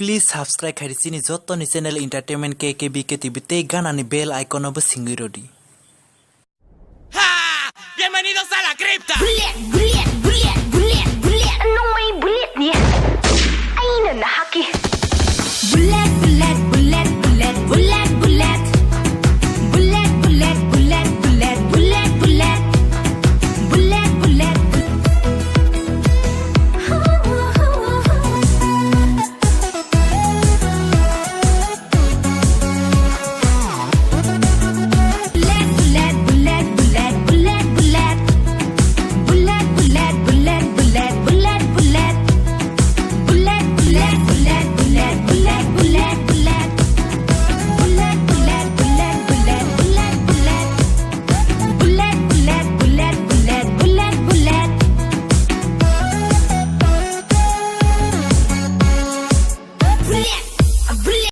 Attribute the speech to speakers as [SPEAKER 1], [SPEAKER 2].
[SPEAKER 1] Please subscribe kharisini jotto ni channel entertainment KKBK TV te gana ni bell icon obo singui rodi.
[SPEAKER 2] ¡Bienvenidos a la cripta!
[SPEAKER 3] Bullet, bullet, bullet, bullet, bullet. Anong may bullet niya? Ay, nanahaki. Bullet, bullet, bullet, bullet, bullet, bullet. Bullet, bullet, bullet, bullet, bullet, bullet. Bullet, bullet,